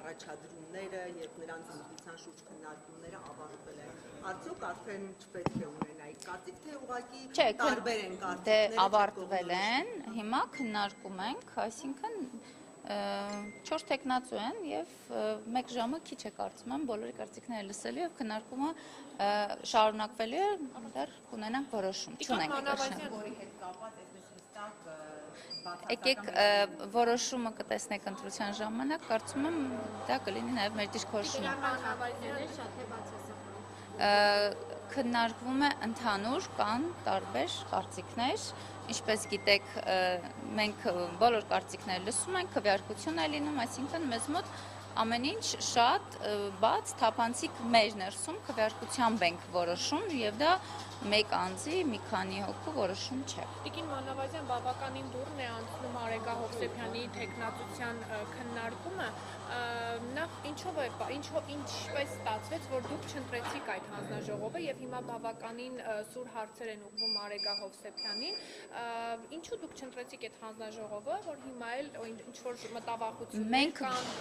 առաջադրումները եւ նրանց ընդդիմության շուրջ քննարկումները ավարտվել են։ Արդյոք արդեն չպետք է ունենայի կարծիք, թե ուղղակի տարբեր են կարծիքները։ Դե ավարտվել են, հիմա քննարկում ենք, այսինքն 4 տեխնացու են եւ 1 ժամը քիչ է կարծում եմ բոլորի կարծիքները լսելու եւ քննարկումը շարունակվելու է, դեռ կունենանք որոշում, չունենք Եկեք որոշումը կտեսնեք ընտրության ժամանակ, կարծում եմ դա կլինի նաև մեր դիրքորոշումը։ Քննարկվում է ընդհանուր, կան տարբեր կարծիքներ, ինչպես գիտեք, մենք բոլոր կարծիքները լսում ենք, քվեարկություն է լինում, այսինքն մեզ մոտ ամեն ինչ շատ բաց, թափանցիկ մեր ներսում քվեարկությամբ ենք որոշում եւ դա մեկ անձի մի քանի հոգու որոշում չէ։ Տիկին Մանավազյան բավականին դուրն է անցնում Արեգա Հովսեփյանի թեկնածության քննարկումը, նախ ինչպես ստացվեց, որ դուք չընտրեցիք այդ հանձնաժողովը եւ հիմա բավականին սուր հարցեր են ուղղվում Արեգա Հովսեփյանին, ինչու դուք չընտրեցիք այդ հանձնաժողովը, որ հիմա էլ ինչ որ մտավախություններ կան։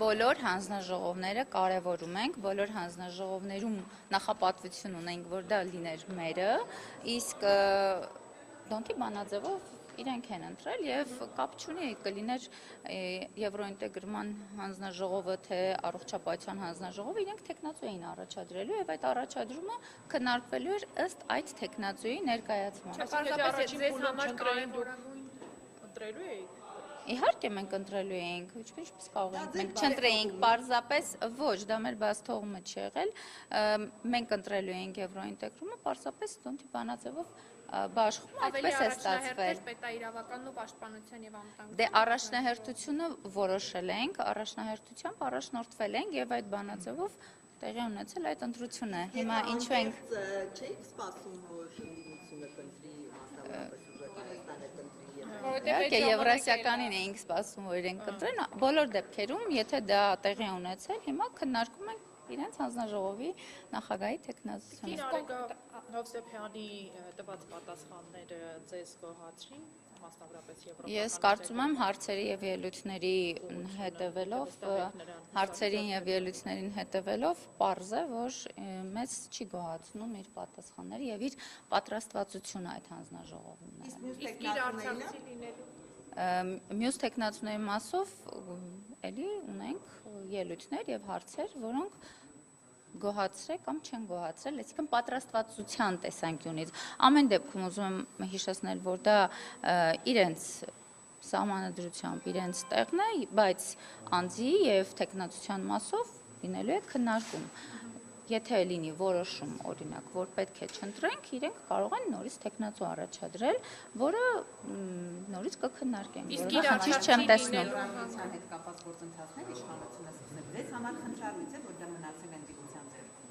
Բոլոր հանձնաժողովները կարևորում ենք, բոլոր հանձնաժողովներում նախապատվություն ունենք, որ դա լիներ մերը, իսկ Դոնտի բանաձևով իրենք են ընտրել եւ կապ չունի կլիներ Եվրոինտեգրման հանձնաժողովը, թե առողջապահության հանձնաժողովը, իրենք տեխնացու էին առաջադրելու եւ այդ առաջադրումը քննարկվելու էր ըստ այդ տեխնացուի ներկայացման։ Պարզապես ձեզ համար կարևորագույն ընտրելու եք։ Իհարկե մենք ընտրելու էինք, ինչպես կարող ենք, մենք չընտրեինք, պարզապես ոչ, դա մեր բաց թողումը չի եղել, մենք ընտրելու էինք Եվրոինտեգրումը, պարզապես Դոնտի բանաձևով բաշխում, այդպես է ստացվել։ Պետաիրավականն ու պաշտպանության եւ անվտանգության։ Դե առաջնահերթությունը որոշել ենք, առաջնահերթությամբ առաջնորդվել ենք եւ այդ բանաձևով տեղի ունեցել այդ ընտրությունը։ Հիմա ինչու ենք չէիք սպասում, որ ընդդիմությունը կընտրի մասնավորապես Իհարկե Եվրասիականին էինք սպասում, որ իրենք կընտրեն, բոլոր դեպքերում, եթե դա տեղի ունեցել, հիմա քննարկում ենք իրենց հանձնաժողովի նախագահի թեկնածությունը։ Արեգա Հովսեփյանի տված պատասխանները ձեզ գոհացրին, մասնավորապես Եվրոպական։ Ես կարծում եմ հարցերի եւ ելույթներին հետևելով պարզ է, որ մեզ չի գոհացնում իր պատասխանները եւ իր պատրաստվածությունը այդ հանձնաժողովում։ Մյուս տեխնացուների մասով էլի ունենք ելույթներ եւ հարցեր, որոնք գոհացրել կամ չեն գոհացրել, այսինքն պատրաստվածության տեսանկյունից։ Ամեն դեպքում ուզում եմ հիշեցնել, որ դա իրենց սահմանադրությամբ իրենց տեղն է, բայց անձի եւ տեխնացության մասով լինելու է քննարկում։ Եթե լինի որոշում, օրինակ, որ պետք է չընտրենք, իրենք կարող են նորից տեխնացու առաջադրել, որը նորից կքննարկենք, որը խնդիր չեմ տեսնում։ Հետ կապված գործընթացներ իշխանությունը սկսել։ Ձեզ համար խնդրալույց է, որ դա մնացել է ընդդիմության ձեռքում։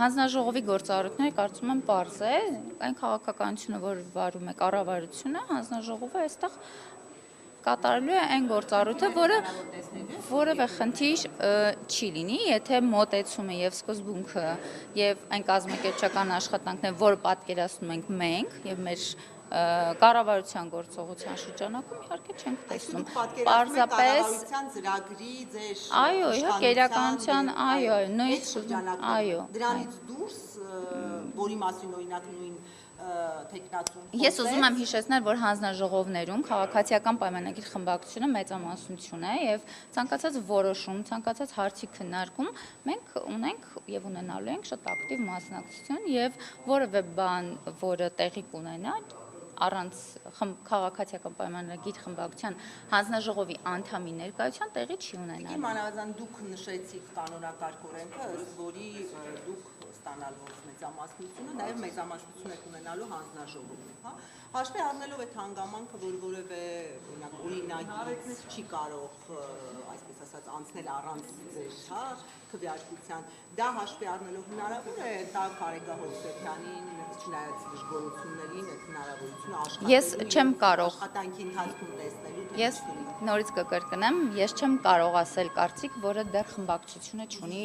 Հանձնաժողովի գործառույթները կարծում եմ պարզ է, այն քաղաքականությունը, որ վարում է կառավարությունը, հանձնաժողովը այստեղ կատարելու է այն գործառույթը, որը որևէ խնդիր չի լինի, եթե մոտեցումը եւ սկզբունքը եւ այն կազմակերպչական աշխատանքն է, որը պատկերացնում ենք մենք եւ մեր կառավարության գործողության շրջանակում իհարկե չենք տեսնում։ Պարզապես ծրագրի ձեր այո, իհարկե իրականության, այո, այո, դրանից դուրս, որի մասին օրինակ նույն Ես ուզում եմ հիշեցնել, որ հանձնաժողովներում քաղաքացիական պայմանագիր խմբակցությունը մեծամասնություն է եւ ցանկացած որոշում, ցանկացած հարցի քննարկում մենք ունենք եւ ունենալու ենք շատ ակտիվ մասնակցություն եւ որևէ բան, որը տեղի կունենա առանց քաղաքացիական պայմանագիր խմբակցության հանձնաժողովի անդամի ներկայության տեղի չի ունենալու։ Մանավանդ դուք նշեցիք կանոնակարգ օրենքը, ըստ որի դուք ստանալու մեծամասնությունը, նաև մեծամասնություն եք ունենալու հանձնաժողովում, հա։ Հաշվի առնելով այդ հանգամանքը, որ որևէ օրինագիծ չի կարող, այսպես ասած, անցնել առանց ձեր, հա, քվեարկության, դա հաշվի առնելով հնարավոր է տալ Արեգա Հովսեփյանին, չնայած դժգոհություններին, այդ հնարավորությունը աշխատելու։ Ես չեմ կարող աշխատանքի ընթացքում տեսնելու։ Ես նորից կկրկնեմ, ես չեմ կարող ասել կարծիք, որը դեռ խմբակցությունը չունի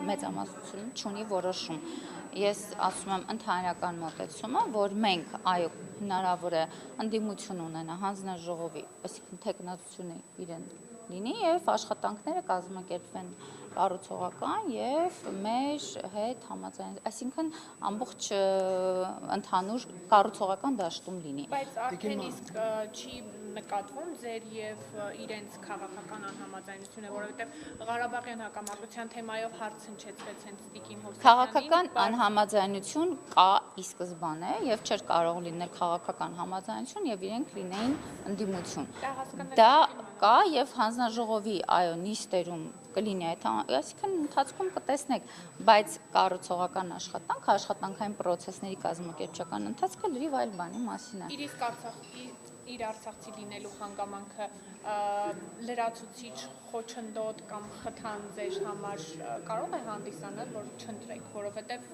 մեծամասնություն չունի որոշում։ Ես ասում եմ ընդհանրական մոտեցումը, որ մենք այո հնարավոր է ընդդիմություն ունենա հանձնաժողովի, այսինքն տեխնացությունը իրեն լինի եւ աշխատանքները կազմակերպվեն կառուցողական եւ մեր հետ համաձայն, այսինքն ամբողջ ընդհանուր կառուցողական դաշտում լինի։ Բայց արդեն իսկ չի նկատվում ձեր եւ իրենց քաղաքական անհամաձայնությունը, որովհետեւ Ղարաբաղյան հակամարտության թեմայով հարց հնչեցրեց հենց Տիկին Հովսեփյանին։ Քաղաքական անհամաձայնություն կա ի սկզբանե եւ չէր կարող լինել քաղաքական համաձայնություն եւ իրենք լինեին ընդդիմություն։ Դա կա եւ հանձնաժողովի նիստերում կլինի այդ, այսինքն ընթացքում կտեսնեք, բայց կառուցողական աշխատանքային պրոցեսների կազմակերպչական ընթացքը լրիվ այլ բանի մասին է։ Իր Արցախցի լինելու հանգամանքը լրացուցիչ խոչընդոտ կամ խթան ձեր համար կարող է հանդիսանալ, որ չընտրեք, որովհետև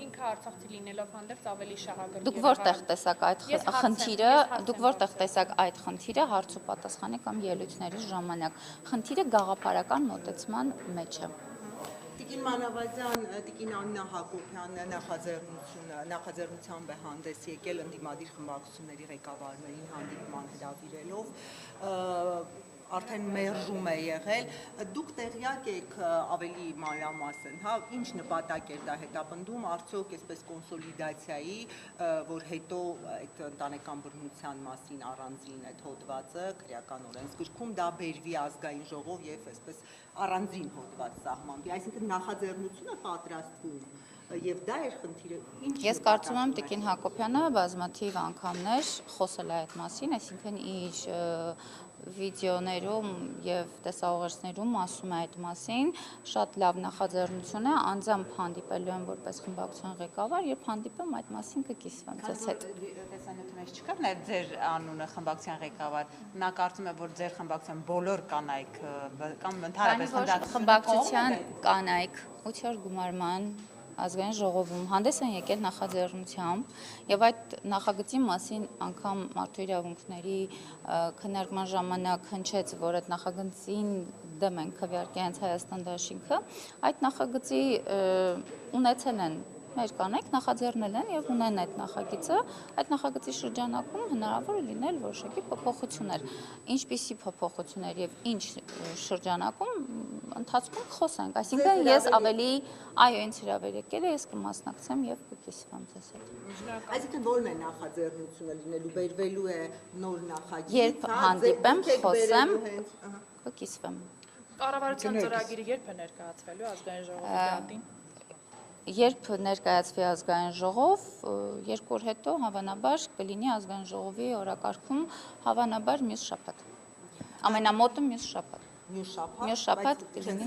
ինքը Արցախցի լինելով հանդերձ ավելի շահագրգիռ։ Դուք որտեղ տեսակ այդ խնդիրը, դուք որտեղ տեսակ այդ խնդիրը հարց ու պատասխանի կամ ելույթների ժամանակ։ Խնդիրը գաղափարական մոտեցման մեջ է։ Տիկին Մանավազյան, Տիկին Աննա Հակոբյանը նախաձեռնությամբ է հանդես եկել ընդդիմադիր խմբակցությունների ղեկավարներին հանդիպման հրավիրելով, արդեն մերժում է եղել, դուք տեղյակ եք ավելի մանրամասն, հա, ինչ նպատակ էր դա հետապնդում, արդյոք այսպես կոնսոլիդացիայի, որ հետո այդ ընտանեկան բռնության մասին առանձին այդ հոդվածը քրեական օրենսգրքում դա բերվի ազգային ժողով եւ այսպես առանձին հոդված սահմանվի, այսինքն նախաձեռնությունը պատրաստվում եւ դա էր խնդիրը։ Ես կարծում եմ Տիկին Հակոբյանը բազմաթիվ անգամներ խոսել է այդ մասին, այսինքն իր վիդեոներում եւ տեսաուղերձներում ասում է այդ մասին, շատ լավ նախաձեռնություն է, անձամբ հանդիպելու եմ որպես խմբակցության ղեկավար, երբ հանդիպեմ այդ մասին կկիսվեմ ձեզ հետ։ Տեսանյութի մեջ չկա նաեւ ձեր անունը խմբակցության ղեկավար, նա կարծում է, որ ձեր խմբակցության բոլոր կանայք կամ ընդհանրապես խմբակցության կանայք 8-րդ գումարման ազգային ժողովում հանդես են եկել նախաձեռնությամբ եւ այդ նախագծի մասին անգամ մարդու իրավունքների քննարկման ժամանակ հնչեց, որ այդ նախագծին դեմ են քվեարկի հենց Հայաստան դաշինքը, այդ նախագծի ունեցել են մեր կանայք, նախաձեռնել են եւ ունեն այդ նախագիծը, այդ նախագծի շրջանակում հնարավոր է լինել որոշակի փոփոխություններ, ինչպիսի փոփոխություններ եւ ինչ շրջանակում ընթացքում խոսենք, այսինքն ես ավելի ինձ հրավեր եկել է, ես կմասնակցեմ եւ կկիսվեմ ձեզ հետ։ Այսինքն ո՞րն է նախաձեռնությունը լինելու, բերվելու է նոր նախագիծ, երբ հանդիպեմ, խոսեմ, կկիսվեմ։ Կառավարության ծրագիրը երբ է ներկայացվելու ազգային ժողովի դատին։ Երբ ներկայացվի ազգային ժողով, 2 օր հետո հավանաբար կլինի ազգային ժողովի օրակարգում, հավանաբար մյուս շաբաթ։ Ամենամոտը մյուս շաբաթ։ Մյուս շաբաթ կլինի։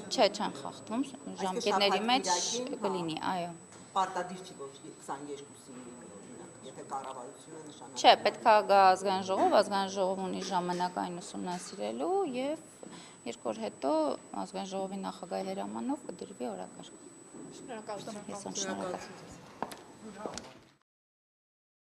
Չէ, չեն խախտում, ժամկետների մեջ կլինի, այո։ Պարտադիր չի, որ 22-ին լինի, օրինակ, եթե կառավարությունը նշանակի։ Չէ, պետք է գա ազգային ժողով, ազգային ժողով ունի ժամանակ այն ուսումնասիրելու եւ 2 օր հետո ազգային ժողովի նախագահի հրամանով կդրվի օրակարգ։ Շնորհակալություն։ Ես շնորհակալ եմ։